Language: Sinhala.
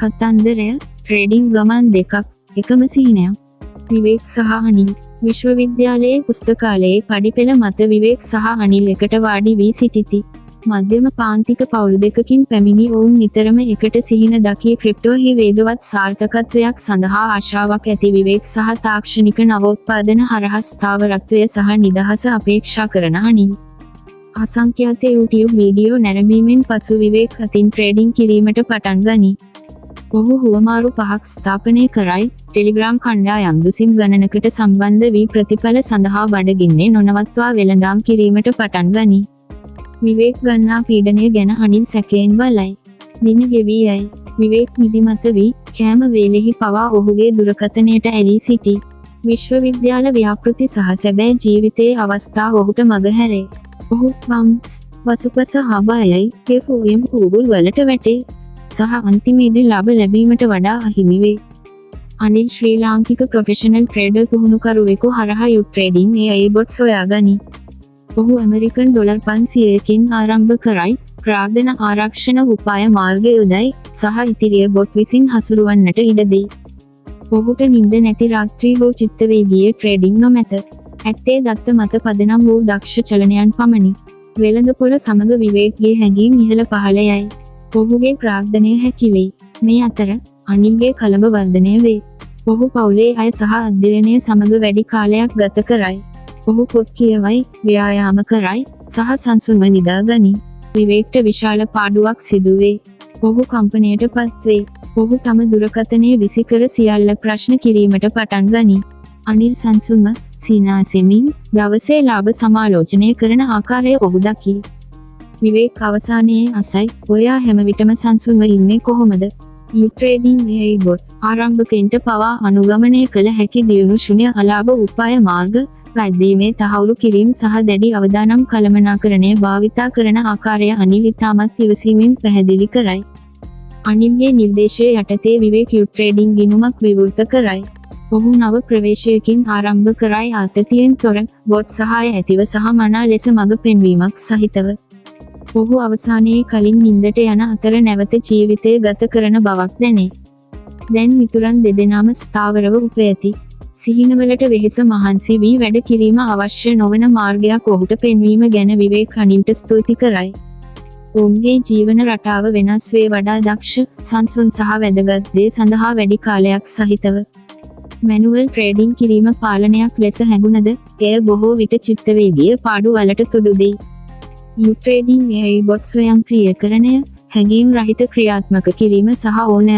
කතන්දරය ට්‍රේඩිං ගමන් දෙකක් එකම සිහිනයක්. විවේක් සහ අනිල්. විශ්වවිද්‍යාලයේ පුස්තකාලයේ පඩිපෙළ මත විවේක් සහ අනිල් එකට වාඩි වී සිටිති. මධ්‍යම පාන්තික පවුල් දෙකකින් පැමිණි ඔවුන් නිතරම එකට සිහින දකී ක්‍රිප්ටෝහි වේගවත් සාර්ථකත්වයක් සඳහා ආශාවක් ඇති විවේක් සහ තාක්ෂණික නවෝත්පාදන හරහා ස්ථාවරත්වය සහ නිදහස අපේක්ෂා කරන අනිල්. අසංඛ්‍යාත YouTube වීඩියෝ නැරඹීමෙන් පසු විවේක් අතින් ට්‍රේඩිං කිරීමට පටන් ගනී. ඔහු හුවමාරු 5ක් ස්ථාපනය කරයි. ටෙලිග්‍රාම් කණ්ඩායම් දුසිම් ගණනකට සම්බන්ධ වී ප්‍රතිඵල සඳහා බඩගින්නේ නොනවත්වා වෙළඳාම් කිරීමට පටන් ගනී. විවේක් ගන්නා පීඩනය ගැන අනිල් සැකයෙන් බලයි. දින ගෙවී යයි. විවේක් නිදිමත වී කෑම වේලෙහි පවා ඔහුගේ දුරකථනයට ඇලී සිටී. විශ්වවිද්‍යාල ව්‍යාපෘති සහ සැබෑ ජීවිතයේ අවස්ථා ඔහුට මගහැරේ. ඔහු වසුපස හබායයි කෙෆෝයම් කූගුල් වලට වැටේ. සහ අන්තිමේදී ලාභ ලැබීමට වඩා අහිමි වේ. අනිල් ශ්‍රී ලාංකික ප්‍රොෆෙෂනල් ට්‍රේඩර් පුහුණුකරුවෙකු හරහා යුට් ට්‍රේඩිං AI බොට් සොයා ගනී. ඔහු ඇමරිකන් ඩොලර් 500කින් ආරම්භ කරයි. ප්‍රාග්ධන ආරක්ෂණ උපාය මාර්ග යොදයි සහ ඉතිරිය බොට් විසින් හසුරුවන්නට ඉඩ දෙයි. ඔහුට නිින්ද නැති රාත්‍රී හෝ චිත්තවේගීය ට්‍රේඩිං නොමැත. ඇත්තේ දත්ත මත පදනම් වූ දක්ෂ චලනයන් පමණි. වෙළඳපොළ සමග විවේක්ගේ හැඟීම් ඉහළ පහළ යයි. ඔහුගේ ප්‍රාග්ධනය හැකි වෙයි. මේ අතර අනිල්ගේ කලබ වර්ධනය වේ. ඔහු පවුලේ අය සහ අධ්‍යයනය සමග වැඩි කාලයක් ගත කරයි. ඔහු පොත් කියවයි, ව්‍යායාම කරයි සහ සංසුන්ව නිදා ගනී. විවේක්ට විශාල පාඩුවක් සිදුවේ. ඔහු කම්පනයට පත්වේ. ඔහු තම දුරකථනය විසිකර සියල්ල ප්‍රශ්න කිරීමට පටන් ගනී. අනිල් සංසුන්ව සිනාසෙමින් දවසේ ලාභ සමාලෝචනය කරන ආකාරය ඔහු දකී. විවේක් අවසානයේ අසයි, ඔයා හැම විටම සංසුන්ව ඉන්නේ කොහොමද? යුට් ට්‍රේඩිං AI බොට් ආරම්භකයින්ට පවා අනුගමනය කළ හැකි දියුණු ශුන්‍ය අලාභ උපාය මාර්ග පැද්දීමේ තහවුරු කිරීම සහ දැඩි අවදානම් කළමනාකරණය භාවිතා කරන ආකාරය අනිල් ඉතාමත් ඉවසීමෙන් පැහැදිලි කරයි. අනිල්ගේ නිර්දේශය යටතේ විවේක් යුට් ට්‍රේඩිං ගිණුමක් විවෘත කරයි. ඔහු නව ප්‍රවේශයකින් ආරම්භ කරයි ආතතියෙන් තොර බොට් සහාය ඇතිව සහ මනා ලෙස මඟ පෙන්වීමක් සහිතව. ඔහු අවසානයේ කලින් නින්දට යන අතර නැවත ජීවිතය ගත කරන බවක් දැනේ. දැන් මිතුරන් දෙදෙනාම ස්ථාවරව උපයති. සිහිනවලට වෙහෙස මහන්සි වී වැඩ කිරීම අවශ්‍ය නොවන මාර්ගයක් ඔහුට පෙන්වීම ගැන විවේක් අනිල්ට ස්තුති කරයි. ඔවුන්ගේ ජීවන රටාව වෙනස් වේ වඩා දක්ෂ, සංසුන් සහ වැදගත් දේ සඳහා වැඩි කාලයක් සහිතව. මැනුවල් ට්‍රේඩිං කිරීම පාලනයක් ලෙස හැඟුණද, එය බොහෝ විට චිත්තවේගීය පාඩු වලට තුඩු දෙයි. යුට් ට්‍රේඩිං AI බොට් ස්වයංක්‍රීයකරණය, හැඟීම් රහිත ක්‍රියාත්මක කිරීම සහ ඕනෑම